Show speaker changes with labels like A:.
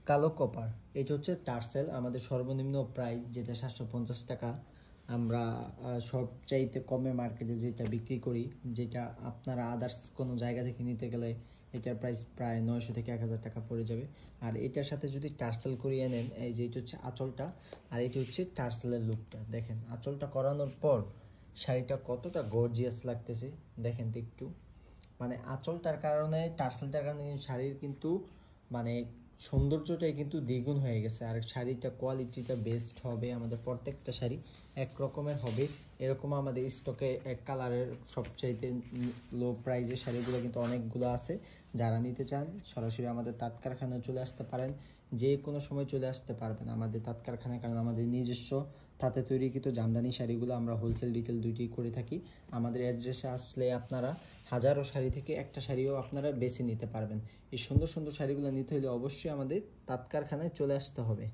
A: কালো কপার, এটা হচ্ছে টার্সেল। আমাদের সর্বনিম্ন প্রাইস যেটা 750 টাকা। আমরা সবচাইতে কমে মার্কেটে যেটা বিক্রি করি, যেটা আপনারা আদার্স কোনো জায়গা থেকে নিতে গেলে এটার প্রাইস প্রায় 900 থেকে 1000 টাকা পড়ে যাবে। আর এটার সাথে যদি টার্সেল করিয়ে নেন, এই যে এটা হচ্ছে আঁচলটা, আর এটা হচ্ছে টার্সেলের লুকটা। দেখেন আঁচলটা করানোর পর শাড়িটা কতটা গর্জিয়াস লাগতেছে, দেখেন তো একটু। মানে আঁচলটার কারণে, টার্সেলটার কারণে শাড়ির কিন্তু মানে সৌন্দর্যটাই কিন্তু দ্বিগুণ হয়ে গেছে। আর শাড়িটা কোয়ালিটিটা বেস্ট হবে, আমাদের প্রত্যেকটা শাড়ি এক রকমের হবে। এরকম আমাদের স্টকে এক কালারের সবচাইতে লো প্রাইজের শাড়িগুলো কিন্তু অনেকগুলো আছে। যারা নিতে চান সরাসরি আমাদের তাঁত কারখানায় চলে আসতে পারেন, যে কোনো সময় চলে আসতে পারবেন আমাদের তাঁত কারখানায়। কারণ আমাদের নিজস্ব তাঁতে তৈরিকৃত জামদানি শাড়িগুলো আমরা হোলসেল রিটেল দুইটিই করে থাকি। আমাদের অ্যাড্রেসে আসলে আপনারা হাজারো শাড়ি থেকে একটা শাড়িও আপনারা বেছে নিতে পারবেন। এই সুন্দর সুন্দর শাড়িগুলো নিতে হলে অবশ্যই আমাদের তাঁত কারখানায় চলে আসতে হবে।